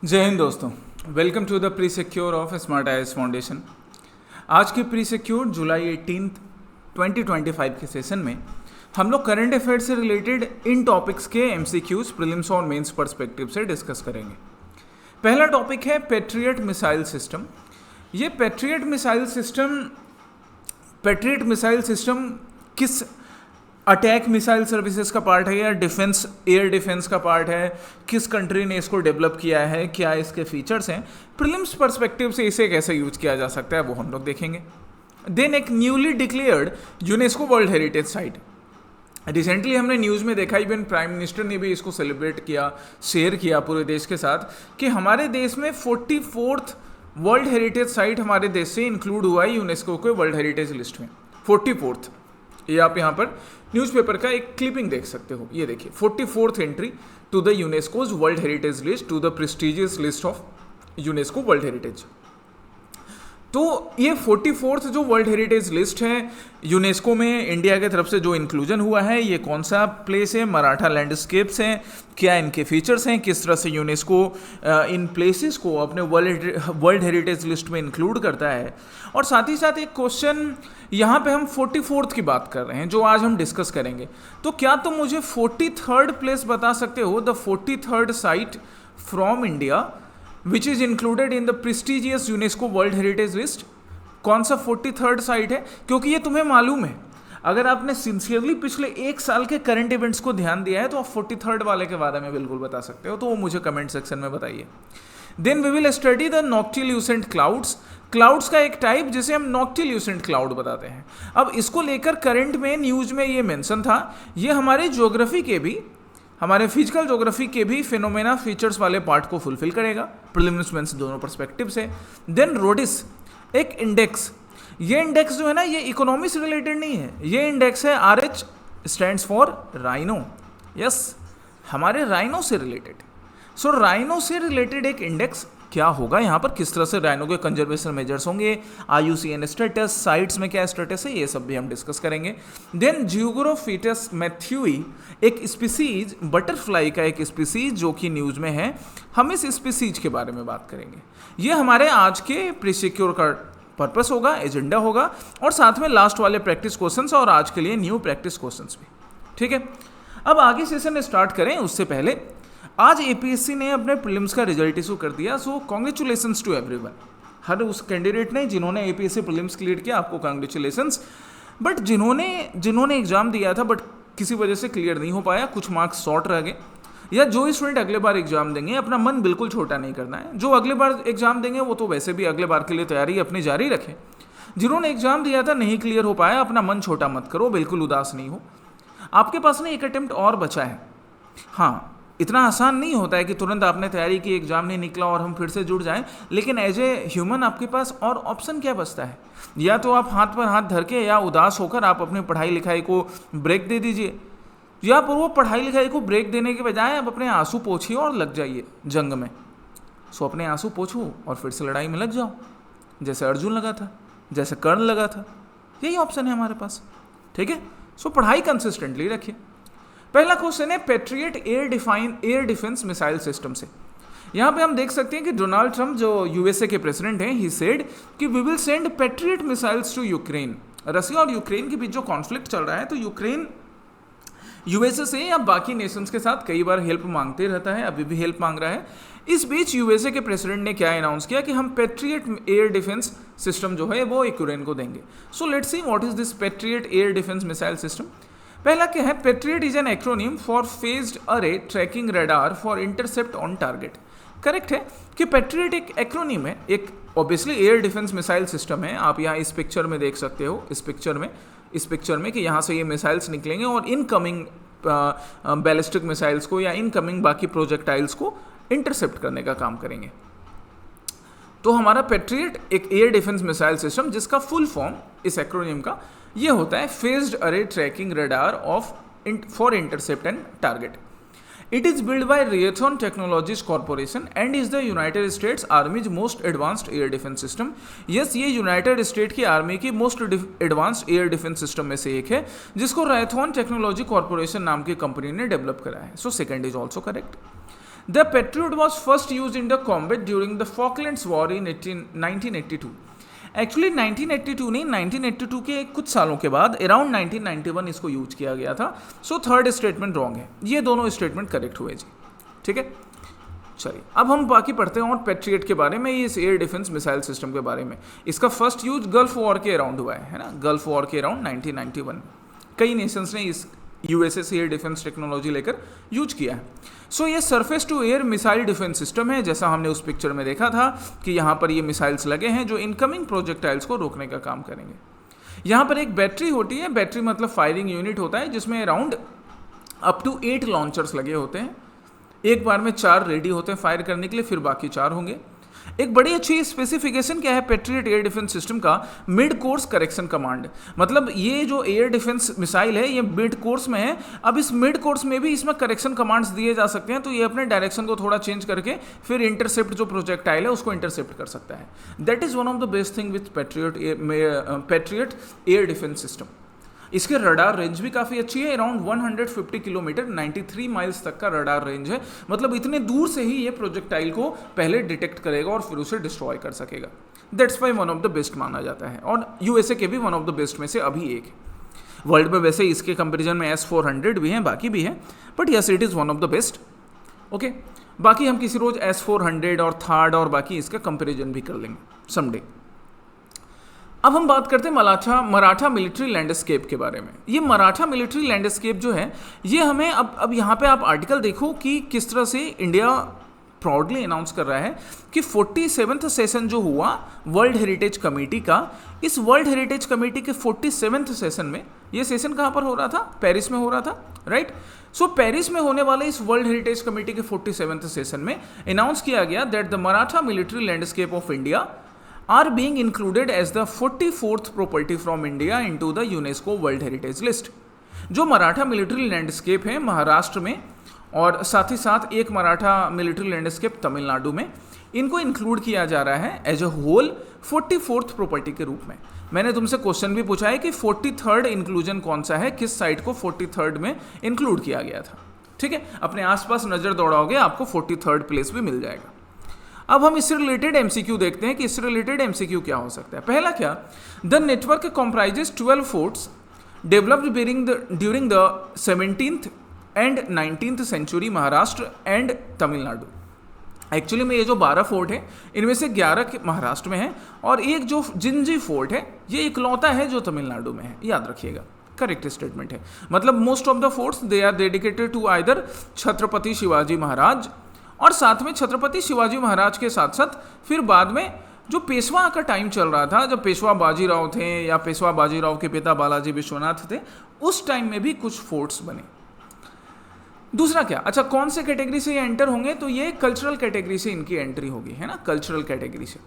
जय हिंद दोस्तों, welcome to the pre secure of smart IAS foundation. आज के प्री सिक्योर जुलाई 18, 2025 के सेशन में हम लोग करंट अफेयर से रिलेटेड इन टॉपिक्स के एमसीक्यूज प्रीलिम्स और मेंस पर्सपेक्टिव से डिस्कस करेंगे। पहला टॉपिक है पैट्रियट मिसाइल सिस्टम। ये पैट्रियट मिसाइल सिस्टम किस अटैक मिसाइल सर्विसेज का पार्ट है या डिफेंस एयर डिफेंस का पार्ट है, किस कंट्री ने इसको डेवलप किया है, क्या इसके फीचर्स हैं, प्रीलिम्स पर्सपेक्टिव से इसे कैसे यूज किया जा सकता है वो हम लोग देखेंगे। देन एक newly declared UNESCO world heritage site. Recently हमने न्यूज़ में देखा, इवन प्राइम मिनिस्टर ने भी इसको सेलिब्रेट किया, शेयर किया पूरे देश के साथ कि हमारे देश में 44th वर्ल्ड हेरिटेज साइट हमारे देश से इंक्लूड हुआ है यूनेस्को के वर्ल्ड हेरिटेज लिस्ट में। 44th, ये आप यहाँ पर न्यूज़पेपर का एक क्लिपिंग देख सकते हो। ये देखिए 44th entry to the UNESCO's world heritage list, to the prestigious list of UNESCO world heritage. तो ये 44th जो वर्ल्ड हेरिटेज लिस्ट है यूनेस्को में इंडिया की तरफ से जो इंक्लूजन हुआ है, ये कौन सा प्लेस है, मराठा लैंडस्केप्स हैं, क्या इनके फीचर्स हैं, किस तरह से यूनेस्को इन प्लेसेस को अपने वर्ल्ड हेरिटेज लिस्ट में इंक्लूड करता है। और साथ ही साथ एक क्वेश्चन, यहाँ पे हम 44th की बात कर रहे हैं जो आज हम डिस्कस करेंगे, तो क्या तुम मुझे 43rd प्लेस बता सकते हो, the 43rd site from India which is included in the prestigious UNESCO world heritage list? कौन सा 43rd साइट है? क्योंकि ये तुम्हें मालूम है, अगर आपने सिंसियरली पिछले एक साल के करंट इवेंट्स को ध्यान दिया है तो आप 43rd वाले के बारे में बिल्कुल बता सकते हो, तो वो मुझे कमेंट सेक्शन में बताइए। Then we will study the noctilucent clouds. Clouds का एक टाइप जिसे हम नॉक्टिल्यूसेंट क्लाउड बताते हैं। अब इसको लेकर करंट में न्यूज में ये मेंशन था, ये हमारे ज्योग्राफी के भी, हमारे फिजिकल ज्योग्राफी के भी फिनोमेना फीचर्स वाले पार्ट को फुलफिल करेगा प्रीलिम्स मेंस दोनों पर्सपेक्टिव से। देन रोडिस एक इंडेक्स, ये इंडेक्स जो है ना, ये इकोनॉमी से रिलेटेड नहीं है, ये इंडेक्स है RH stands for rhino. Yes, हमारे राइनो से रिलेटेड। सो राइनो से रिलेटेड एक इंडेक्स क्या होगा यहाँ पर, किस तरह से राइनो के कंजर्वेशन मेजर्स होंगे, IUCN स्टेटस, साइट्स में क्या स्टेटस है, ये सब भी हम डिस्कस करेंगे। देन जियोग्रोफिटस मैथ्यूई एक स्पीसीज, बटरफ्लाई का एक स्पीसीज जो कि न्यूज़ में है, हम इस स्पीसीज के बारे में बात करेंगे। ये हमारे आज के प्रीसिक्योर का पर्पस होगा, एजेंडा होगा, और साथ में लास्ट वाले प्रैक्टिस क्वेश्चंस और आज के लिए न्यू प्रैक्टिस क्वेश्चंस भी। ठीक है, अब आगे सेशन स्टार्ट करें उससे पहले आज APSC ने अपने प्रीलिम्स का रिजल्ट इशू कर दिया। सो कॉन्ग्रेचुलेशंस टू एवरीवन, हर उस कैंडिडेट ने जिन्होंने APSC प्रीलिम्स क्लियर किया, आपको कॉन्ग्रेचुलेशंस। बट जिन्होंने एग्जाम दिया था बट किसी वजह से क्लियर नहीं हो पाया, कुछ मार्क्स शॉर्ट रह गए, या जो स्टूडेंट अगले बार एग्जाम देंगे, अपना मन बिल्कुल छोटा नहीं करना है। जो अगले बार एग्जाम देंगे वो तो वैसे भी अगले बार के लिए तैयारी अपनी जारी रखें। जिन्होंने एग्जाम दिया था नहीं क्लियर हो पाया, अपना मन छोटा मत करो, बिल्कुल उदास नहीं हो। आपके पास ना एक अटेम्प्ट और बचा है। हाँ, इतना आसान नहीं होता है कि तुरंत आपने तैयारी की, एग्जाम नहीं निकला और हम फिर से जुड़ जाएं, लेकिन एज ए ह्यूमन आपके पास और ऑप्शन क्या बचता है? या तो आप हाथ पर हाथ धर के या उदास होकर आप अपनी पढ़ाई लिखाई को ब्रेक दे दीजिए, या पर वो पढ़ाई लिखाई को ब्रेक देने के बजाय आप अपने आंसू पोछिए और लग जाइए जंग में। सो अपने आंसू पोछो और फिर से लड़ाई में लग जाओ, जैसे अर्जुन लगा था, जैसे कर्ण लगा था। यही ऑप्शन है हमारे पास। ठीक है, सो पढ़ाई कंसिस्टेंटली रखिए। पहला क्वेश्चन है Patriot air defence missile system से। यहाँ पे हम देख सकते हैं कि डोनाल्ड ट्रंप जो USA के प्रेसिडेंट हैं, ही सेड कि we will send Patriot missiles to Ukraine. Russia और यूक्रेन के बीच जो कॉन्फ्लिक्ट चल रहा है, तो यूक्रेन USA से या बाकी नेशंस के साथ कई बार हेल्प मांगते रहता है, अभी भी हेल्प मांग रहा है। इस बीच USA के प्रेसिडेंट ने क्या अनाउंस किया कि हम पैट्रियट एयर डिफेंस सिस्टम जो है वो यूक्रेन को देंगे। So let's see what is this Patriot air defence missile system. पहला क्या है, Patriot is an acronym for phased array tracking radar for intercept on target. Correct है कि पैट्रियट एक एक्रोनिम है, एक obviously air defence missile system है। आप यहाँ इस पिक्चर में देख सकते हो, इस पिक्चर में कि यहाँ से ये मिसाइल्स निकलेंगे और इनकमिंग बैलिस्टिक मिसाइल्स को या इनकमिंग बाकी प्रोजेक्टाइल्स को इंटरसेप्ट करने का काम करेंगे। तो हमारा पैट्रियट एक एयर डिफेंस मिसाइल सिस्टम, जिसका फुल फॉर्म इस एक्रोनिम का ये होता है phased array tracking radar for intercept and target. It is build by Raytheon technologies corporation and is the United States army's most advanced air defence system. Yes, ये United State की army की most advanced air defence system में से एक है, जिसको Raytheon technology corporation नाम की कंपनी ने डेवलप करा है। So second is also correct. The patriot was first use in the combat during the Falklands war in 1982। Actually 1982 नहीं, 1982 के कुछ सालों के बाद अराउंड 1991 इसको यूज किया गया था। सो थर्ड स्टेटमेंट रॉन्ग है, ये दोनों स्टेटमेंट करेक्ट हुए जी। ठीक है, चलिए अब हम बाकी पढ़ते हैं और पेट्रियट के बारे में, इस एयर डिफेंस मिसाइल सिस्टम के बारे में। इसका फर्स्ट यूज गल्फ वॉर के अराउंड हुआ है ना, गल्फ वॉर के अराउंड 1991 कई नेशंस ने इस यूएसए से एयर डिफेंस टेक्नोलॉजी लेकर यूज किया है। सो ये surface to air missile defence system है, जैसा हमने उस पिक्चर में देखा था कि यहाँ पर ये मिसाइल्स लगे हैं जो इनकमिंग प्रोजेक्टाइल्स को रोकने का काम करेंगे। यहाँ पर एक बैटरी होती है, बैटरी मतलब फायरिंग यूनिट होता है जिसमें अराउंड अप टू 8 लॉन्चर्स लगे होते हैं। एक बार में 4 रेडी होते हैं फायर करने के लिए, फिर बाकी 4 होंगे। एक बड़ी अच्छी स्पेसिफिकेशन क्या है पेट्रियट एयर डिफेंस सिस्टम का, मिड कोर्स करेक्शन कमांड। मतलब ये जो एयर डिफेंस मिसाइल है ये मिड कोर्स में है। अब इस मिड कोर्स में भी इसमें करेक्शन कमांड्स दिए जा सकते हैं, तो ये अपने डायरेक्शन को थोड़ा चेंज करके फिर इंटरसेप्ट जो प्रोजेक्टाइल है उसको इंटरसेप्ट कर सकता है। That is one of the best thing with patriot air defence system. इसके रडार रेंज भी काफ़ी अच्छी है, अराउंड 150 किलोमीटर 93 माइल्स तक का रडार रेंज है। मतलब इतने दूर से ही ये प्रोजेक्टाइल को पहले डिटेक्ट करेगा और फिर उसे डिस्ट्रॉय कर सकेगा। That's why one of the best माना जाता है, और यूएसए के भी वन ऑफ द बेस्ट में से अभी एक है वर्ल्ड में। वैसे इसके कंपेरिजन में S-400 भी हैं, बाकी भी हैं, but yes it is one of the best. Okay, बाकी हम किसी रोज S-400 और थार्ड और बाकी इसका कंपेरिजन भी कर लेंगे समडे। अब हम बात करते हैं मराठा मिलिट्री लैंडस्केप के बारे में। ये मराठा मिलिट्री लैंडस्केप जो है ये हमें अब यहाँ पे आप आर्टिकल देखो कि किस तरह से इंडिया प्राउडली अनाउंस कर रहा है कि 47th सेशन जो हुआ वर्ल्ड हेरिटेज कमेटी का, इस वर्ल्ड हेरिटेज कमेटी के 47th सेशन में, ये सेशन कहाँ पर हो रहा था? पेरिस में हो रहा था, राइट। सो पेरिस में होने वाले इस वर्ल्ड हेरिटेज कमेटी के 47th सेशन में अनाउंस किया गया that the Maratha military landscape of India are being included as the 44th property from India into the UNESCO World Heritage List। जो मराठा मिलिट्री लैंडस्केप है महाराष्ट्र में और साथ ही साथ एक मराठा मिलिट्री लैंडस्केप तमिलनाडु में, इनको इंक्लूड किया जा रहा है as a whole 44th property के रूप में। मैंने तुमसे क्वेश्चन भी पूछा है कि 43rd इंक्लूजन कौन सा है, किस साइट को 43rd में इंक्लूड किया गया था। ठीक है, अपने आसपास नज़र दौड़ाओगे आपको 43rd प्लेस भी मिल जाएगा। अब हम इससे रिलेटेड एमसीक्यू देखते हैं कि इससे रिलेटेड एमसीक्यू क्या हो सकता है। पहला क्या, the network comprises 12 forts developed during the 17th and 19th century Maharashtra and Tamil Nadu. Actually में ये जो 12 फोर्ट है इनमें से 11 महाराष्ट्र में है और एक जो जिंजी फोर्ट है ये इकलौता है जो तमिलनाडु में है, याद रखिएगा। करेक्ट स्टेटमेंट है। मतलब most of the forts they are dedicated to either Chhatrapati Shivaji Maharaj, और साथ में छत्रपति शिवाजी महाराज के साथ साथ फिर बाद में जो पेशवा का टाइम चल रहा था, जब पेशवा बाजीराव थे या पेशवा बाजीराव के पिता बालाजी विश्वनाथ थे, उस टाइम में भी कुछ फोर्ट्स बने। दूसरा क्या, अच्छा कौन से कैटेगरी से ये एंटर होंगे, तो ये कल्चरल कैटेगरी से इनकी एंट्री होगी, है ना, कल्चरल कैटेगरी से।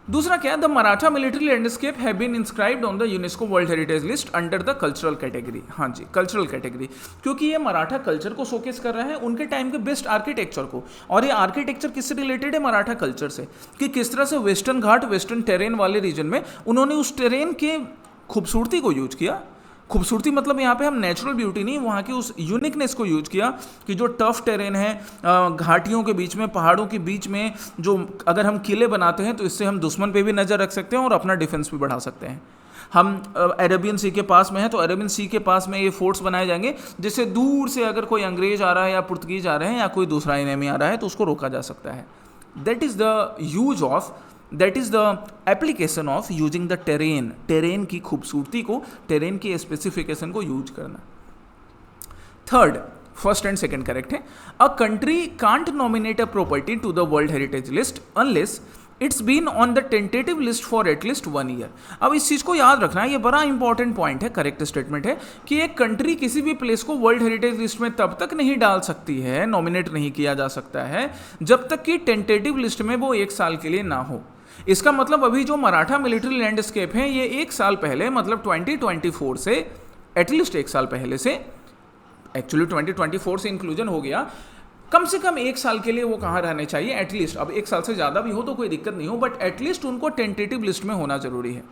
दूसरा क्या, the Maratha military landscape have been inscribed on the UNESCO world heritage list under the cultural category. हाँ जी, कल्चरल कैटेगरी, क्योंकि ये मराठा कल्चर को शोकेस कर रहा है, उनके टाइम के बेस्ट आर्किटेक्चर को। और ये आर्किटेक्चर किससे रिलेटेड है? मराठा कल्चर से, कि किस तरह से वेस्टर्न घाट, वेस्टर्न टेरेन वाले रीजन में उन्होंने उस टेरेन के खूबसूरती को यूज किया। खूबसूरती मतलब यहाँ पे हम नेचुरल ब्यूटी नहीं, वहाँ की उस यूनिकनेस को यूज किया कि जो टफ टेरेन है, घाटियों के बीच में, पहाड़ों के बीच में, जो अगर हम किले बनाते हैं तो इससे हम दुश्मन पे भी नज़र रख सकते हैं और अपना डिफेंस भी बढ़ा सकते हैं। हम अरेबियन सी के पास में है तो अरेबियन सी के पास में ये फोर्ट्स बनाए जाएंगे जिससे दूर से अगर कोई अंग्रेज आ रहा है या पुर्तगीज आ रहे हैं या कोई दूसरा एनिमी आ रहा है तो उसको रोका जा सकता है। That is the use of, that is the application of using the terrain, terrain की खूबसूरती को, टेरेन की स्पेसिफिकेशन को यूज करना। Third, first and second correct है। A country can't nominate a property to the world heritage list unless it's been on the tentative list for at least 1 year. अब इस चीज़ को याद रखना है, ये बड़ा इंपॉर्टेंट पॉइंट है, करेक्ट स्टेटमेंट है कि एक कंट्री किसी भी प्लेस को वर्ल्ड हेरिटेज लिस्ट में तब तक नहीं डाल सकती है, नॉमिनेट नहीं किया जा सकता है, जब तक कि टेंटेटिव लिस्ट में वो 1 साल के लिए ना हो। इसका मतलब अभी जो मराठा मिलिट्री लैंडस्केप है ये 1 साल पहले, मतलब 2024 से, एटलीस्ट 1 साल पहले से, एक्चुअली 2024 से इंक्लूजन हो गया, कम से कम 1 साल के लिए वो कहाँ रहने चाहिए एटलीस्ट। अब 1 साल से ज़्यादा भी हो तो कोई दिक्कत नहीं हो, बट एटलीस्ट उनको टेंटेटिव लिस्ट में होना जरूरी है।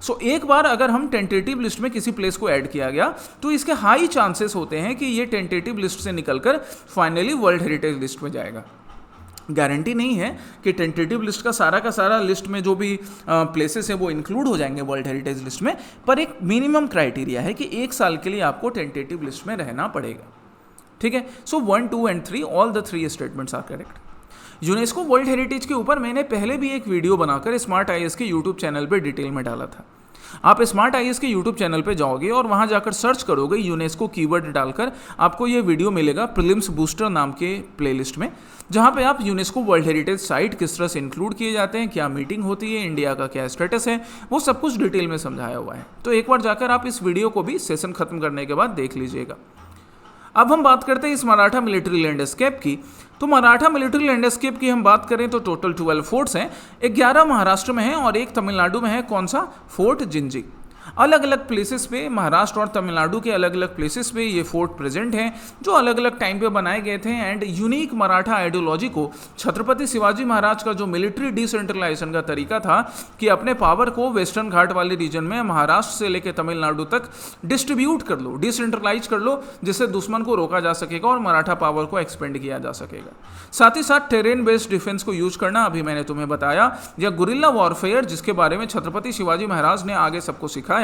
सो एक बार अगर हम टेंटेटिव लिस्ट में किसी प्लेस को ऐड किया गया तो इसके हाई चांसेस होते हैं कि ये टेंटेटिव लिस्ट से निकलकर फाइनली वर्ल्ड हेरिटेज लिस्ट में जाएगा। गारंटी नहीं है कि टेंटेटिव लिस्ट का सारा लिस्ट में जो भी प्लेसेस है वो इंक्लूड हो जाएंगे वर्ल्ड हेरिटेज लिस्ट में, पर एक मिनिमम क्राइटेरिया है कि 1 साल के लिए आपको टेंटेटिव लिस्ट में रहना पड़ेगा। ठीक है, so 1, 2 and 3 all the 3 statements are correct. UNESCO world heritage के ऊपर मैंने पहले भी एक वीडियो बनाकर स्मार्ट आईएएस के यूट्यूब चैनल पे डिटेल में डाला था। आप स्मार्ट आईएएस के यूट्यूब चैनल पे जाओगे और वहां जाकर सर्च करोगे यूनेस्को कीवर्ड डालकर, आपको ये वीडियो मिलेगा प्रीलिम्स बूस्टर नाम के प्लेलिस्ट में, जहां पे आप यूनेस्को वर्ल्ड हेरिटेज साइट किस तरह से इंक्लूड किए जाते हैं, क्या मीटिंग होती है, इंडिया का क्या स्टेटस है, वो सब कुछ डिटेल में समझाया हुआ है। तो एक बार जाकर आप इस वीडियो को भी सेशन खत्म करने के बाद देख लीजिएगा। अब हम बात करते हैं इस मराठा मिलिट्री लैंडस्केप की। तो मराठा मिलिट्री लैंडस्केप की हम बात करें तो टोटल 12 फोर्ट्स हैं, 11 महाराष्ट्र में हैं और 1 तमिलनाडु में है। कौन सा? फोर्ट जिंजी। अलग अलग प्लेसेस पे, महाराष्ट्र और तमिलनाडु के अलग अलग प्लेसेस पे ये फोर्ट प्रेजेंट हैं, जो अलग अलग टाइम पे बनाए गए थे। एंड यूनिक मराठा आइडियोलॉजी को छत्रपति शिवाजी महाराज का जो मिलिट्री डिसेंट्रलाइजेशन का तरीका था कि अपने पावर को वेस्टर्न घाट वाले रीजन में महाराष्ट्र से लेकर तमिलनाडु तक डिस्ट्रीब्यूट कर लो, डिसेंट्रलाइज कर लो, जिससे दुश्मन को रोका जा सकेगा और मराठा पावर को एक्सपेंड किया जा सकेगा। साथ ही साथ टेरेन बेस्ड डिफेंस को यूज करना, अभी मैंने तुम्हें बताया, या गुरिल्ला वॉरफेयर, जिसके बारे में छत्रपति शिवाजी महाराज ने आगे सबको सिखाया,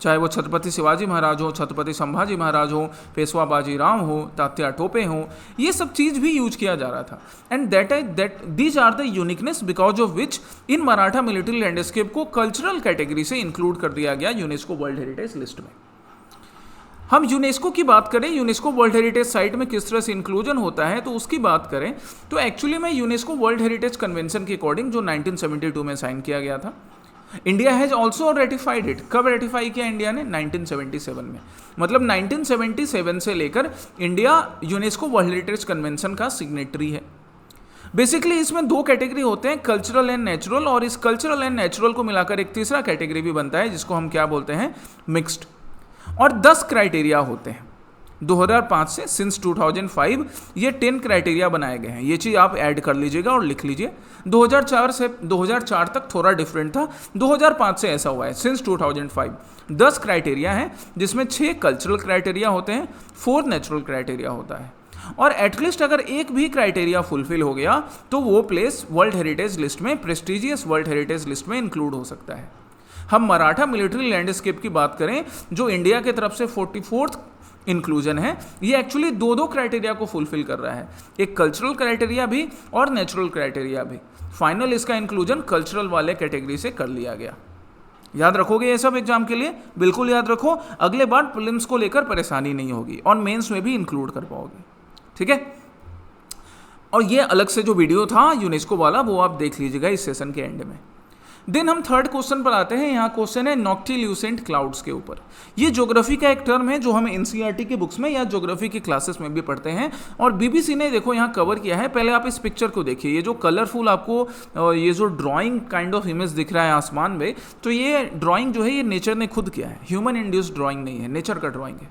चाहे वो छत्रपति शिवाजी महाराज हो, छत्रपति संभाजी महाराज हो, पेशवा बाजीराव हो, तात्या टोपे हो, ये सब चीज भी यूज किया जा रहा था। And these are the uniqueness because of which in Maratha military landscape को कल्चरल कैटेगरी से इंक्लूड कर दिया गया यूनेस्को वर्ल्ड हेरिटेज लिस्ट में। हम यूनेस्को की बात करें, यूनेस्को वर्ल्ड हेरिटेज साइट में किस तरह से इंक्लूजन होता है, तो उसकी बात करें तो एक्चुअली में यूनेस्को वर्ल्ड हेरिटेज कन्वेंशन के अकॉर्डिंग जो 1972 में साइन किया गया था, India has also ratified it. कब रेटिफाई किया इंडिया ने? 1977 में। मतलब 1977 से लेकर India UNESCO world heritage convention का सिग्नेटरी है। बेसिकली इसमें 2 कैटेगरी होते हैं, कल्चरल एंड नेचुरल, और इस कल्चरल एंड नेचुरल को मिलाकर एक तीसरा कैटेगरी भी बनता है जिसको हम क्या बोलते हैं? मिक्स्ड। और 10 क्राइटेरिया होते हैं। 2005 से सिंस 2005 ये 10 क्राइटेरिया बनाए गए हैं। ये चीज़ आप ऐड कर लीजिएगा और लिख लीजिए। 2004 से 2004 तक थोड़ा डिफरेंट था, 2005 से ऐसा हुआ है सिंस 2005। 10 क्राइटेरिया हैं जिसमें 6 कल्चरल क्राइटेरिया होते हैं, 4 नेचुरल क्राइटेरिया होता है, और एटलीस्ट अगर एक भी क्राइटेरिया फुलफिल हो गया तो वो प्लेस वर्ल्ड हेरिटेज लिस्ट में, प्रेस्टिजियस वर्ल्ड हेरिटेज लिस्ट में इंक्लूड हो सकता है। हम मराठा मिलिट्री लैंडस्केप की बात करें जो इंडिया की तरफ से 44th इंक्लूजन है, ये एक्चुअली 2 क्राइटेरिया को फुलफिल कर रहा है, एक कल्चरल क्राइटेरिया भी और नेचुरल क्राइटेरिया भी। फाइनल इसका इंक्लूजन कल्चरल वाले कैटेगरी से कर लिया गया। याद रखोगे ये सब एग्जाम के लिए? बिल्कुल याद रखो, अगले बार प्रीलिम्स को लेकर परेशानी नहीं होगी और मेंस में भी इंक्लूड कर पाओगे। ठीक है, और ये अलग से जो वीडियो था यूनेस्को वाला वो आप देख लीजिएगा इस सेशन के एंड में। देन हम थर्ड क्वेश्चन पर आते हैं। यहाँ क्वेश्चन है नॉक्टिल्यूसेंट क्लाउड्स के ऊपर। ये ज्योग्राफी का एक टर्म है जो हम एनसीईआरटी के बुक्स में या ज्योग्राफी की क्लासेस में भी पढ़ते हैं, और बीबीसी ने देखो यहाँ कवर किया है। पहले आप इस पिक्चर को देखिए, ये जो कलरफुल आपको ये जो ड्राइंग काइंड ऑफ इमेज दिख रहा है आसमान में, तो ये ड्राइंग जो है ये नेचर ने खुद किया है, ह्यूमन इंड्यूस्ड ड्राइंग नहीं है, नेचर का ड्राइंग है।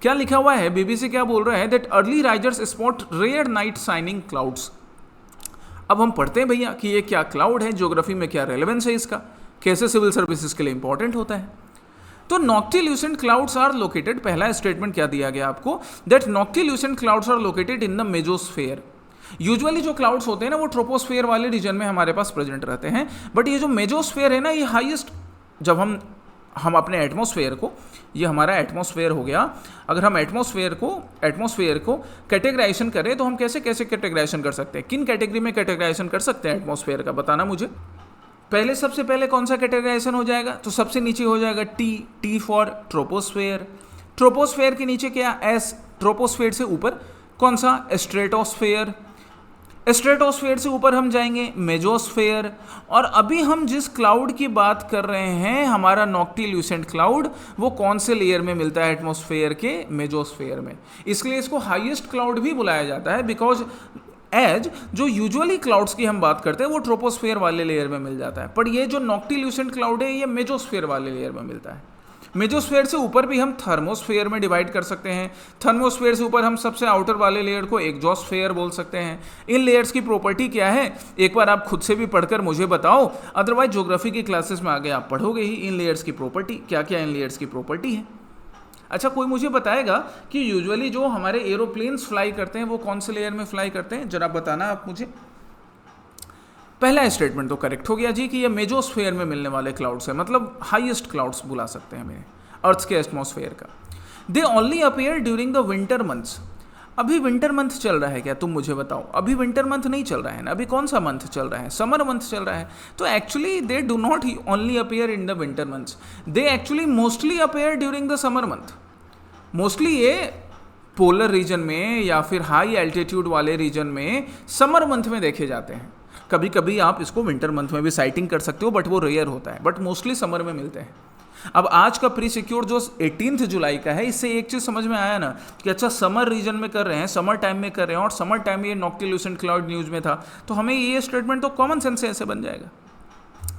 क्या लिखा हुआ है? बीबीसी क्या बोल रहा है? That early risers spot rare night shining clouds. अब हम पढ़ते हैं भैया कि ये क्या क्लाउड है, ज्योग्राफी में क्या रेलेवेंस है इसका, कैसे सिविल सर्विसेज के लिए इंपॉर्टेंट होता है। तो नॉक्टिल्यूसेंट क्लाउड्स आर लोकेटेड, पहला स्टेटमेंट क्या दिया गया आपको? That noctilucent clouds are located in the mesosphere. Usually जो क्लाउड्स होते हैं ना वो ट्रोपोस्फेयर वाले रीजन में हमारे पास प्रेजेंट रहते हैं, बट ये जो मेजोस्फेयर है ना, ये हाईएस्ट, जब हम अपने एटमॉस्फेयर को, ये हमारा एटमॉस्फेयर हो गया, अगर हम एटमॉस्फेयर को कैटेगराइजेशन करें तो हम कैसे कैसे कैटेगराइजेशन कर सकते हैं, किन कैटेगरी में कैटेगराइजेशन कर सकते हैं एटमॉस्फेयर का, बताना मुझे। सबसे पहले कौन सा कैटेगराइजेशन हो जाएगा? तो सबसे नीचे हो जाएगा टी फॉर ट्रोपोस्फेयर। ट्रोपोस्फेयर के नीचे क्या? एस। ट्रोपोस्फेयर से ऊपर कौन सा? स्ट्रेटोस्फेयर। स्ट्रेटोस्फेयर से ऊपर हम जाएंगे मेजोस्फेयर। और अभी हम जिस क्लाउड की बात कर रहे हैं, हमारा नॉक्टिल्यूसेंट क्लाउड, वो कौन से लेयर में मिलता है? एटमॉस्फेयर के मेजोस्फेयर में। इसलिए इसको हाईएस्ट क्लाउड भी बुलाया जाता है, बिकॉज एज जो यूजुअली क्लाउड्स की हम बात करते हैं वो ट्रोपोस्फेयर वाले लेयर में मिल जाता है, पर ये जो नॉक्टिल्यूसेंट क्लाउड है ये मेजोस्फेयर वाले लेयर में मिलता है। मेजोस्फेयर से ऊपर भी हम थर्मोस्फेयर में डिवाइड कर सकते हैं। थर्मोस्फेयर से ऊपर हम सबसे आउटर वाले लेयर को एग्जॉस्फेयर बोल सकते हैं। इन लेयर्स की प्रॉपर्टी क्या है, एक बार आप खुद से भी पढ़कर मुझे बताओ, अदरवाइज ज्योग्राफी की क्लासेस में आगे आप पढ़ोगे ही इन लेयर्स की प्रॉपर्टी, क्या क्या इन लेयर्स की प्रॉपर्टी है। अच्छा, कोई मुझे बताएगा कि यूजुअली जो हमारे एरोप्लेन्स फ्लाई करते हैं वो कौन से लेयर में फ्लाई करते हैं, जरा बताना आप मुझे। पहला स्टेटमेंट तो करेक्ट हो गया जी कि ये मेजोस्फेयर में मिलने वाले क्लाउड्स है, मतलब हाईएस्ट क्लाउड्स बुला सकते हैं मेरे अर्थ के एटमॉस्फेयर का। They only appear during the winter months. अभी विंटर मंथ चल रहा है क्या, तुम मुझे बताओ। अभी विंटर मंथ नहीं चल रहा है ना, अभी कौन सा मंथ चल रहा है, समर मंथ चल रहा है। तो actually they do not only appear in the winter months, they actually mostly appear during the summer month. Mostly ये पोलर रीजन में या फिर हाई एल्टीट्यूड वाले रीजन में समर मंथ में देखे जाते हैं। कभी कभी आप इसको विंटर मंथ में भी साइटिंग कर सकते हो, बट वो रेयर होता है, बट मोस्टली समर में मिलते हैं। अब आज का प्री सिक्योर जो 18 जुलाई का है, इससे एक चीज़ समझ में आया ना कि अच्छा समर रीजन में कर रहे हैं, समर टाइम में कर रहे हैं, और समर टाइम में ये नॉक्टिल्यूसेंट क्लाउड न्यूज में था, तो हमें ये स्टेटमेंट तो कॉमन सेंस से ऐसे बन जाएगा।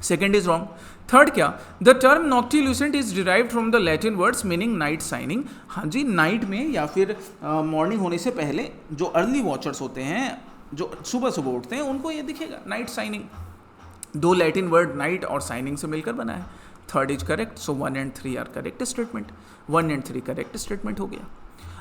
Second is wrong. थर्ड क्या, the term noctilucent is derived from the Latin words meaning night shining. हाँ जी, नाइट में या फिर मॉर्निंग होने से पहले जो अर्ली वॉचर्स होते हैं, जो सुबह सुबह उठते हैं, उनको ये दिखेगा नाइट साइनिंग। दो लैटिन वर्ड नाइट और साइनिंग से मिलकर बना है। Third is correct, so 1 and 3 are correct statement. 1 and 3 correct statement हो गया।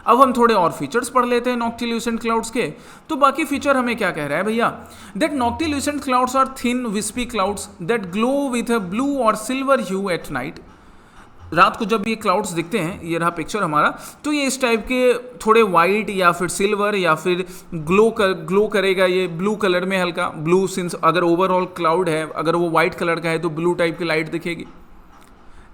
अब हम थोड़े और फीचर्स पढ़ लेते हैं नॉक्टिल्यूसेंट क्लाउड्स के। तो बाकी फीचर हमें क्या कह रहा है भैया, that noctilucent clouds are thin wispy clouds that glow with a blue और सिल्वर ह्यू एट नाइट। रात को जब ये क्लाउड्स दिखते हैं, ये रहा पिक्चर हमारा, तो ये इस टाइप के थोड़े वाइट या फिर सिल्वर या फिर ग्लो करेगा, ये ब्लू कलर में, हल्का ब्लू, सिंस अगर ओवरऑल क्लाउड है, अगर वो वाइट कलर का है तो ब्लू टाइप की लाइट दिखेगी।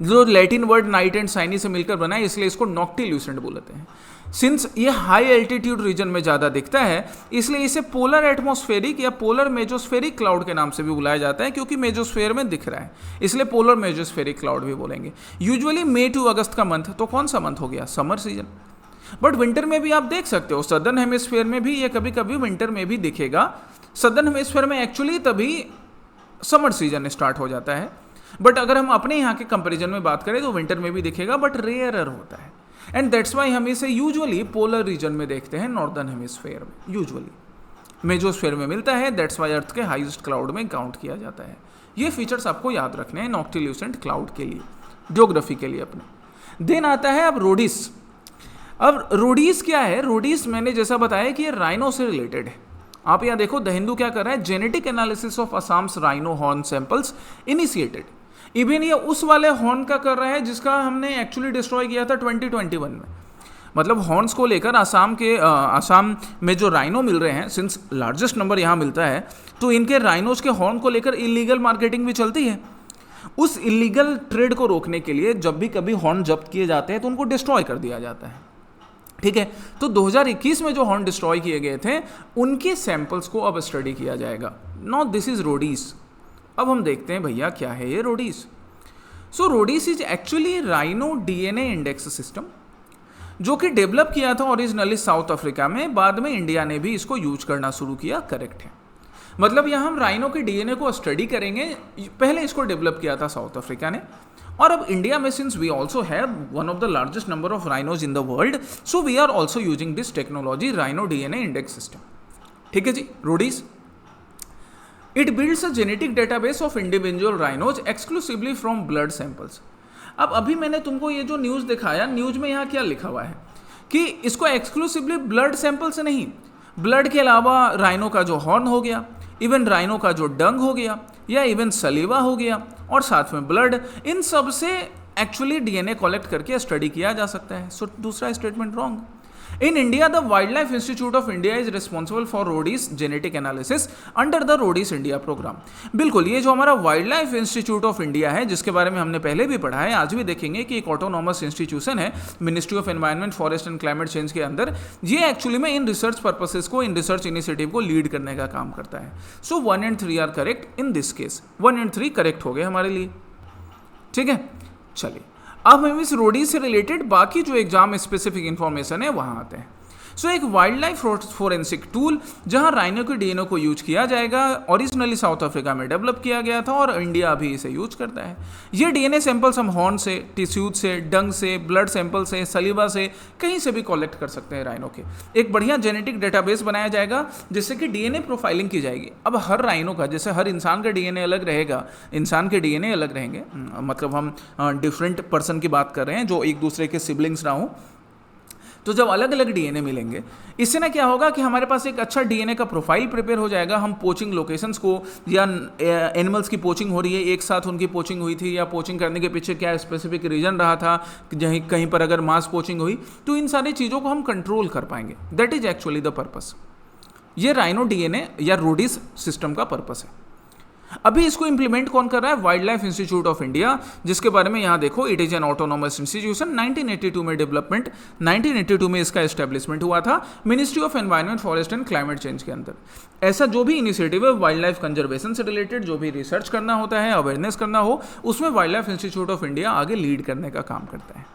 जो Latin word night and shiny से मिलकर बना है, इसलिए इसको नॉक्टिल्यूसेंट बोलते हैं। सिंस ये हाई एल्टीट्यूड रीजन में ज़्यादा दिखता है, इसलिए इसे पोलर एटमॉस्फेरिक या पोलर मेजोस्फेरिक क्लाउड के नाम से भी बुलाया जाता है, क्योंकि मेजोस्फेयर में दिख रहा है, इसलिए पोलर मेजोस्फेरिक क्लाउड भी बोलेंगे। यूजुअली मई टू अगस्त का मंथ, तो कौन सा मंथ हो गया, समर सीजन। बट विंटर में भी आप देख सकते हो, सदर्न हेमिस्फेयर में भी ये कभी कभी विंटर में भी दिखेगा। सदर्न हेमिस्फेयर में एक्चुअली तभी समर सीजन स्टार्ट हो जाता है, बट अगर हम अपने यहाँ के कंपैरिजन में बात करें तो विंटर में भी दिखेगा, बट रेयरर होता है। एंड दैट्स वाई हम इसे यूजुअली पोलर रीजन में देखते हैं, नॉर्दर्न हेमिस्फेयर में यूजुअली मेजोस्फेयर में मिलता है। दैट्स वाई अर्थ के हाईएस्ट क्लाउड में काउंट किया जाता है। ये फीचर्स आपको याद रखने हैं नॉक्टिल्यूसेंट क्लाउड के लिए, ज्योग्राफी के लिए अपने। देन आता है अब रोडिस। अब रोडीज क्या है, रोडीज मैंने जैसा बताया कि ये राइनो से रिलेटेड है। आप यहाँ देखो, द हिंदू क्या कर रहा है, genetic analysis of Assam's rhino horn samples initiated. Even ये उस वाले हॉर्न का कर रहा है जिसका हमने एक्चुअली डिस्ट्रॉय किया था 2021 में। मतलब हॉर्न्स को लेकर आसाम में जो राइनो मिल रहे हैं, सिंस लार्जेस्ट नंबर यहाँ मिलता है, तो इनके राइनोज के हॉर्न को लेकर इलीगल मार्केटिंग भी चलती है। उस इलीगल ट्रेड को रोकने के लिए जब भी कभी हॉर्न जब्त किए जाते हैं तो उनको डिस्ट्रॉय कर दिया जाता है, ठीक है। तो 2021 में जो हॉर्न डिस्ट्रॉय किए गए थे, उनके सैंपल्स को अब स्टडी किया जाएगा। Now this is Roadies. अब हम देखते हैं भैया क्या है ये Roadies. So Roadies is actually rhino DNA index system, जो कि डेवलप किया था ओरिजिनली साउथ अफ्रीका में, बाद में इंडिया ने भी इसको यूज करना शुरू किया। करेक्ट है, मतलब यहाँ हम राइनो के डीएनए को स्टडी करेंगे। पहले इसको डेवलप किया था साउथ अफ्रीका ने, और अब इंडिया में since we also have one of the largest number of rhinos in the world, so we are also using this technology, rhino DNA index system. ठीक है जी, रोडीज। It builds a genetic database of individual rhinos exclusively from blood samples. अब अभी मैंने तुमको ये जो न्यूज़ दिखाया, न्यूज़ में यहाँ क्या लिखा हुआ है कि इसको एक्सक्लूसिवली ब्लड सैंपल से नहीं, ब्लड के अलावा राइनो का जो हॉर्न हो गया, इवन राइनो का जो डंग हो गया, या इवन सलीवा हो गया, और साथ में ब्लड, इन सब से एक्चुअली डीएनए कलेक्ट करके स्टडी किया जा सकता है। सो दूसरा statement wrong. In India, the Wildlife Institute of India is responsible for Rhodis genetic analysis under the Rhodis India program। बिल्कुल, ये जो हमारा wild life institute of India है, जिसके बारे में हमने पहले भी पढ़ा है, आज भी देखेंगे कि एक ऑटोनॉमस इंस्टीट्यूशन है ministry of environment, forest and climate change के अंदर। ये एक्चुअली में इन रिसर्च पर्पसेस को, इन रिसर्च इनिशिएटिव को लीड करने का काम करता है। So 1 and 3 are correct in this case. 1 and 3 correct हो गए हमारे लिए, ठीक है। चलिए, अब हम इस रोडीज से रिलेटेड बाकी जो एग्जाम स्पेसिफिक इंफॉर्मेशन है वहाँ आते हैं। सो एक वाइल्ड लाइफ फोरेंसिक टूल जहां राइनो के डीएनए को यूज किया जाएगा, ओरिजिनली साउथ अफ्रीका में डेवलप किया गया था और इंडिया अभी इसे यूज करता है। ये डीएनए सैंपल्स हम हॉर्न से, टिश्यूज से, डंग से, ब्लड सैंपल से, सलीवा से, कहीं से भी कलेक्ट कर सकते हैं राइनो के। एक बढ़िया जेनेटिक डेटाबेस बनाया जाएगा जिससे कि डीएनए प्रोफाइलिंग की जाएगी। अब हर राइनो का, जैसे हर इंसान का डीएनए अलग रहेगा, इंसान के डीएनए अलग रहेंगे, मतलब हम डिफरेंट पर्सन की बात कर रहे हैं जो एक दूसरे के सिबलिंग्स ना हो, तो जब अलग अलग डीएनए मिलेंगे, इससे ना क्या होगा कि हमारे पास एक अच्छा डीएनए का प्रोफाइल प्रिपेयर हो जाएगा। हम पोचिंग लोकेशंस को, या एनिमल्स की पोचिंग हो रही है, एक साथ उनकी पोचिंग हुई थी, या पोचिंग करने के पीछे क्या स्पेसिफिक रीजन रहा था, कहीं पर अगर मास पोचिंग हुई, तो इन सारी चीज़ों को हम कंट्रोल कर पाएंगे। That is actually the purpose. ये राइनो डीएनए या रोडिस सिस्टम का पर्पस है। अभी इसको इंप्लीमेंट कौन कर रहा है? Wild life institute of India, जिसके बारे में यहाँ देखो, it is an autonomous institution. 1982 में डेवलपमेंट, 1982 में इसका एस्टेब्लिशमेंट हुआ था ministry of environment, forest and climate change के अंदर। ऐसा जो भी इनिशिएटिव है वाइल्ड लाइफ कंजर्वेशन से रिलेटेड, जो भी रिसर्च करना होता है, अवेयरनेस करना हो, उसमें wild life institute of India आगे लीड करने का काम करता है।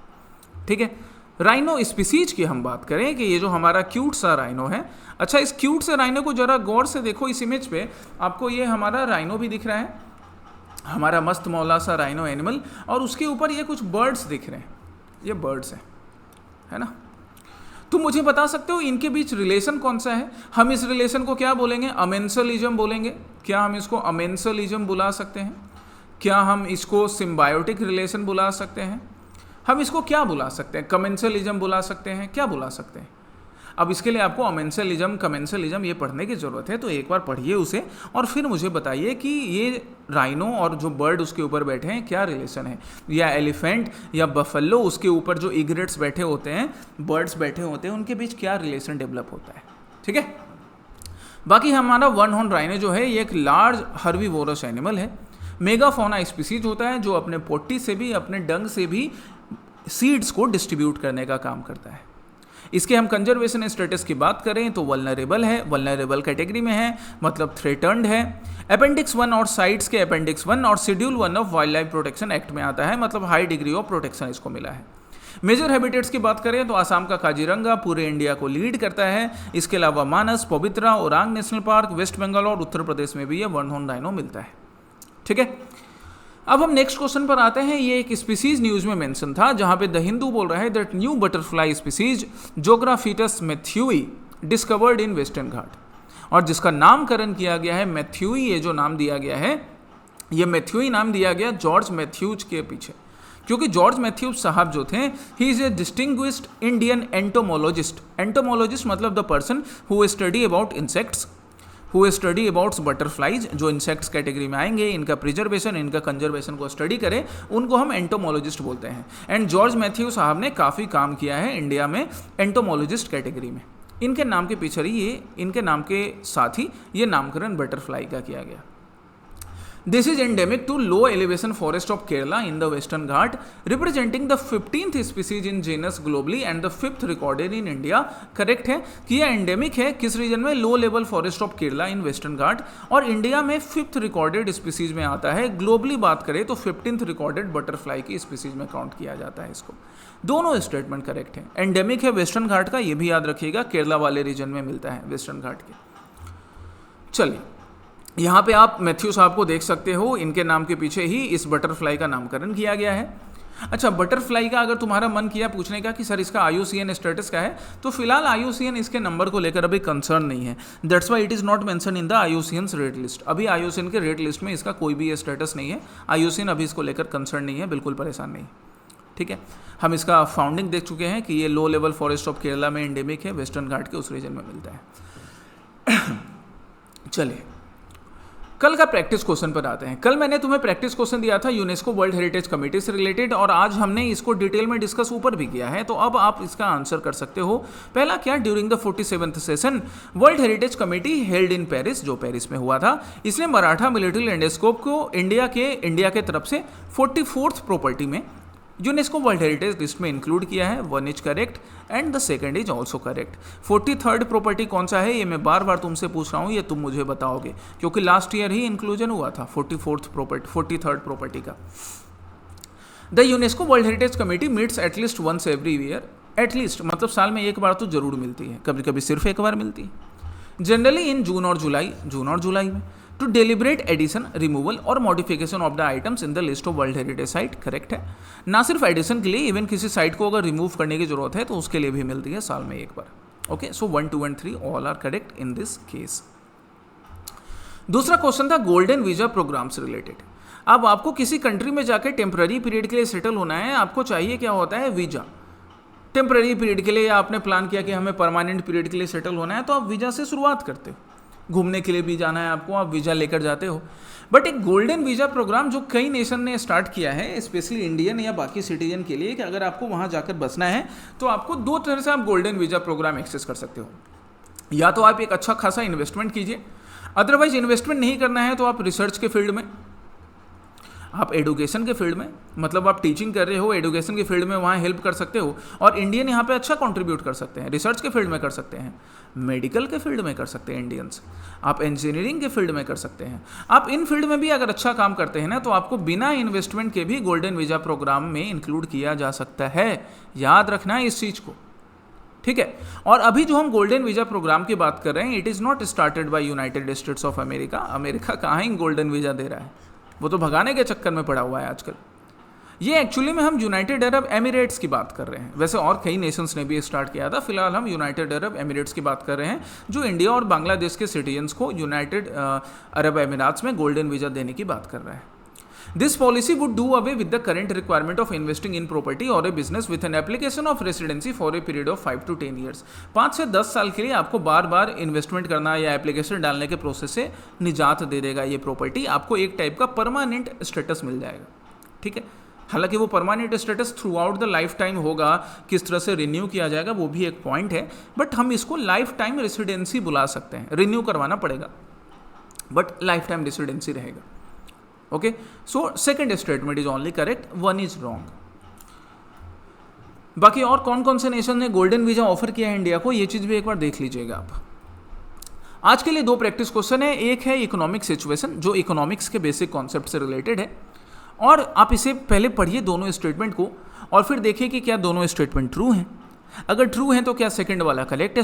ठीक है, राइनो स्पीसीज की हम बात करें कि ये जो हमारा क्यूट सा राइनो है, अच्छा इस क्यूट से राइनो को जरा गौर से देखो। इस इमेज पे आपको ये हमारा राइनो भी दिख रहा है, हमारा मस्त मौला सा राइनो एनिमल, और उसके ऊपर ये कुछ बर्ड्स दिख रहे हैं, ये बर्ड्स हैं, है ना। तुम मुझे बता सकते हो इनके बीच रिलेशन कौन सा है? हम इस रिलेशन को क्या बोलेंगे? अमेंसलिज्म बोलेंगे। क्या हम इसको अमेंसलिज्म बुला सकते हैं? क्या हम इसको सिम्बायोटिक रिलेशन बुला सकते हैं? हम इसको क्या बुला सकते हैं? कमेंसलिज्म बुला सकते हैं, क्या बुला सकते हैं? अब इसके लिए आपको अमेंसलिज्म, कमेंसलिज्म ये पढ़ने की ज़रूरत है, तो एक बार पढ़िए उसे और फिर मुझे बताइए कि ये राइनो और जो बर्ड उसके ऊपर बैठे हैं क्या रिलेशन है। या एलिफेंट या बफेलो उसके ऊपर जो इग्रेट्स बैठे होते हैं, बर्ड्स बैठे होते हैं, उनके बीच क्या रिलेशन डेवलप होता है। ठीक है, बाकी हमारा वन हॉर्न राइनो जो है ये एक लार्ज हर्बीवोरस एनिमल है, मेगाफोना स्पीसीज होता है, जो अपने पोटी से भी, अपने डंग से भी सीड्स को डिस्ट्रीब्यूट करने का काम करता है। इसके हम कंजर्वेशन स्टेटस की बात करें तो वल्नरेबल है, वल्नरेबल कैटेगरी में है, मतलब थ्रेटन्ड है। अपेंडिक्स 1 और साइट्स के अपेंडिक्स 1 और schedule 1 of wild life protection act में आता है, मतलब हाई डिग्री ऑफ प्रोटेक्शन इसको मिला है। मेजर हैबिटेट्स की बात करें तो आसाम का काजीरंगा पूरे इंडिया को लीड करता है। इसके अलावा Manas, Pobitora, Orang national park, West Bengal और उत्तर प्रदेश में भी ये वन हॉर्न राइनो मिलता है। ठीक है, अब हम नेक्स्ट क्वेश्चन पर आते हैं। ये एक स्पीसीज न्यूज में मेंशन था, जहां पे द हिंदू बोल रहा है that new butterfly species Zographetus mathewi discovered in Western Ghat, और जिसका नामकरण किया गया है मैथ्यूई। ये जो नाम दिया गया है, ये मैथ्यूई नाम दिया गया जॉर्ज मैथ्यूज के पीछे, क्योंकि जॉर्ज मैथ्यूज साहब जो थे, he is a distinguished Indian entomologist. Entomologist मतलब the person who study about insects, who study about butterflies, जो इंसेक्ट्स कैटेगरी में आएंगे, इनका प्रिजर्वेशन, इनका कंजर्वेशन को स्टडी करें, उनको हम एंटोमोलॉजिस्ट बोलते हैं। एंड जॉर्ज मैथ्यू साहब ने काफ़ी काम किया है इंडिया में एंटोमोलॉजिस्ट कैटेगरी में। इनके नाम के पीछे ही ये, इनके नाम के साथ ही ये नामकरण बटरफ्लाई का किया गया। This is endemic to low elevation forest of Kerala in the Western Ghat, representing the 15th species in genus globally and the 5th recorded in India। Correct है कि यह एंडेमिक है किस रीजन में? Low level forest of Kerala in Western Ghat, और India में 5th recorded species में आता है। ग्लोबली बात करें तो 15th रिकॉर्डेड बटरफ्लाई की स्पीसीज में काउंट किया जाता है इसको। दोनों स्टेटमेंट करेक्ट है। एंडेमिक है वेस्टर्न घाट का, ये भी याद रखिएगा, केरला वाले रीजन में मिलता है वेस्टर्न घाट के। चलिए, यहाँ पे आप मैथ्यू साहब को देख सकते हो, इनके नाम के पीछे ही इस बटरफ्लाई का नामकरण किया गया है। अच्छा, बटरफ्लाई का अगर तुम्हारा मन किया पूछने का कि सर इसका IUCN स्टेटस क्या है, तो फिलहाल IUCN इसके नंबर को लेकर अभी कंसर्न नहीं है। That's why it is not mention in the IUCN's red list. अभी IUCN के रेड लिस्ट में इसका कोई भी स्टेटस नहीं है। IUCN अभी इसको लेकर कंसर्न नहीं है, बिल्कुल परेशान नहीं। ठीक है, हम इसका फाउंडिंग देख चुके हैं कि ये लो लेवल फॉरेस्ट ऑफ केरला में एंडेमिक है, वेस्टर्न घाट के उस रीजन में मिलता है। चलिए, कल का प्रैक्टिस क्वेश्चन पर आते हैं। कल मैंने तुम्हें प्रैक्टिस क्वेश्चन दिया था यूनेस्को वर्ल्ड हेरिटेज कमेटी से रिलेटेड, और आज हमने इसको डिटेल में डिस्कस ऊपर भी किया है, तो अब आप इसका आंसर कर सकते हो। पहला क्या? During the 47th session world heritage committee held in Paris, जो पेरिस में हुआ था, इसने मराठा मिलिट्री लैंडस्केप को इंडिया के तरफ से 44th प्रॉपर्टी में यूनेस्को वर्ल्ड हेरिटेज लिस्ट में इंक्लूड किया है। 1 is correct and the second is also correct. 43rd property कौन सा है, ये मैं बार बार तुमसे पूछ रहा हूँ, ये तुम मुझे बताओगे, क्योंकि लास्ट ईयर ही इंक्लूजन हुआ था 43rd प्रॉपर्टी का। The UNESCO world heritage committee meets at least once every year at least, मतलब साल में एक बार तो जरूर मिलती है, कभी कभी सिर्फ एक बार मिलती है, जनरली इन जून और जुलाई में, टू डेलिब्रेट एडिशन, रिमूवल और modification of the items in the list of world heritage site. Correct है। ना सिर्फ एडिशन के लिए, इवन किसी साइट को अगर रिमूव करने की जरूरत है तो उसके लिए भी मिलती है साल में एक बार। Okay, so 1, 2 and 3 all are correct in this case. दूसरा क्वेश्चन था गोल्डन वीजा प्रोग्राम से रिलेटेड। अब आपको किसी कंट्री में जाकर टेम्पररी पीरियड के लिए सेटल होना है, आपको चाहिए क्या होता है, वीजा। टेम्पररी पीरियड के लिए, या आपने प्लान किया कि हमें परमानेंट पीरियड के लिए सेटल होना है, तो आप वीजा से शुरुआत करते हो। घूमने के लिए भी जाना है आपको, आप वीजा लेकर जाते हो। बट एक गोल्डन वीजा प्रोग्राम जो कई नेशन ने स्टार्ट किया है, स्पेशली इंडियन या बाकी सिटीजन के लिए, कि अगर आपको वहाँ जाकर बसना है तो आपको दो तरह से आप गोल्डन वीजा प्रोग्राम एक्सेस कर सकते हो। या तो आप एक अच्छा खासा इन्वेस्टमेंट कीजिए, अदरवाइज इन्वेस्टमेंट नहीं करना है तो आप रिसर्च के फील्ड में, आप एडुकेशन के फील्ड में, मतलब आप टीचिंग कर रहे हो, एडुकेशन के फील्ड में वहाँ हेल्प कर सकते हो और इंडियन यहाँ पे अच्छा कंट्रीब्यूट कर सकते हैं। रिसर्च के फील्ड में कर सकते हैं, मेडिकल के फील्ड में कर सकते हैं इंडियंस, आप इंजीनियरिंग के फील्ड में कर सकते हैं। आप इन फील्ड में भी अगर अच्छा काम करते हैं ना, तो आपको बिना इन्वेस्टमेंट के भी गोल्डन वीजा प्रोग्राम में इंक्लूड किया जा सकता है। याद रखना है इस चीज़ को, ठीक है। और अभी जो हम गोल्डन वीजा प्रोग्राम की बात कर रहे हैं, it is not started by United states of America. America कहाँ ही गोल्डन वीजा दे रहा है, वो तो भगाने के चक्कर में पड़ा हुआ है आजकल। ये एक्चुअली में हम यूनाइटेड अरब एमिरेट्स की बात कर रहे हैं। वैसे और कई नेशंस ने भी स्टार्ट किया था, फिलहाल हम यूनाइटेड अरब एमिरेट्स की बात कर रहे हैं, जो इंडिया और बांग्लादेश के सिटीजन्स को यूनाइटेड अरब एमिराट्स में गोल्डन वीजा देने की बात कर रहा है। This policy would do away with the current requirement of investing in property और a business with an application of residency for a period of 5 to 10 years. 5 से 10 साल के लिए आपको बार बार इन्वेस्टमेंट करना या एप्लीकेशन डालने के प्रोसेस से निजात दे देगा ये प्रॉपर्टी। आपको एक टाइप का परमानेंट स्टेटस मिल जाएगा, ठीक है। हालांकि वो permanent status through out the life time होगा, किस तरह से रिन्यू किया जाएगा वो भी एक पॉइंट है, बट हम इसको लाइफ टाइम रेसिडेंसी बुला सकते हैं। रिन्यू करवाना पड़ेगा बट लाइफ टाइम रेसिडेंसी रहेगा। Okay, so second statement is only correct, 1 is wrong. बाकी और कौन कौन से नेशन ने गोल्डन वीजा ऑफर किया है इंडिया को, ये चीज भी एक बार देख लीजिएगा आप। आज के लिए 2 प्रैक्टिस क्वेश्चन है। एक है इकोनॉमिक सिचुएशन, जो इकोनॉमिक्स के बेसिक कॉन्सेप्ट से रिलेटेड है, और आप इसे पहले पढ़िए दोनों स्टेटमेंट को और फिर देखिए कि क्या दोनों स्टेटमेंट ट्रू हैं। अगर ट्रू हैं तो क्या सेकंड वाला करेक्ट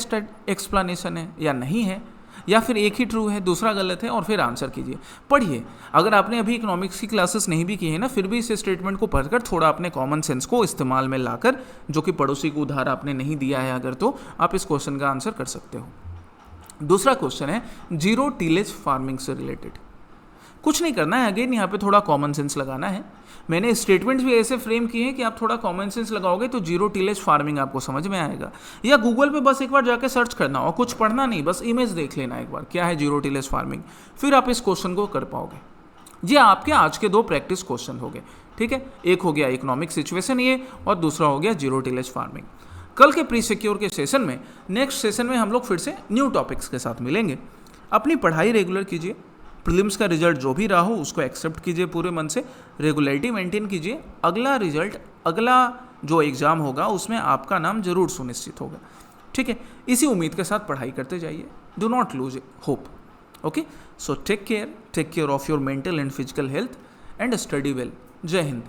एक्सप्लेनेशन है या नहीं है, या फिर एक ही ट्रू है दूसरा गलत है, और फिर आंसर कीजिए। पढ़िए, अगर आपने अभी इकोनॉमिक्स की क्लासेस नहीं भी की है ना, फिर भी इस स्टेटमेंट को पढ़कर थोड़ा अपने कॉमन सेंस को इस्तेमाल में लाकर, जो कि पड़ोसी को उधार आपने नहीं दिया है अगर, तो आप इस क्वेश्चन का आंसर कर सकते हो। दूसरा क्वेश्चन है जीरो टीलेज फार्मिंग से रिलेटेड। कुछ नहीं करना है, अगेन यहाँ पे थोड़ा कॉमन सेंस लगाना है। मैंने स्टेटमेंट्स भी ऐसे फ्रेम किए हैं कि आप थोड़ा कॉमन सेंस लगाओगे तो जीरो टीलेज फार्मिंग आपको समझ में आएगा। या गूगल पे बस एक बार जाके सर्च करना और कुछ पढ़ना नहीं, बस इमेज देख लेना एक बार क्या है जीरो टीलेज फार्मिंग, फिर आप इस क्वेश्चन को कर पाओगे। जी आपके आज के 2 प्रैक्टिस क्वेश्चन हो गए, ठीक है। एक हो गया इकोनॉमिक सिचुएशन ये, और दूसरा हो गया जीरो टीलेज फार्मिंग। कल के प्री सिक्योर के सेशन में, नेक्स्ट सेशन में हम लोग फिर से न्यू टॉपिक्स के साथ मिलेंगे। अपनी पढ़ाई रेगुलर कीजिए, प्रीलिम्स का रिजल्ट जो भी रहा हो उसको एक्सेप्ट कीजिए पूरे मन से, रेगुलरिटी मेंटेन कीजिए। अगला रिजल्ट, अगला जो एग्ज़ाम होगा उसमें आपका नाम जरूर सुनिश्चित होगा, ठीक है। इसी उम्मीद के साथ पढ़ाई करते जाइए, do not lose hope. Okay, so take care of your mental and physical health and study well. जय हिंद।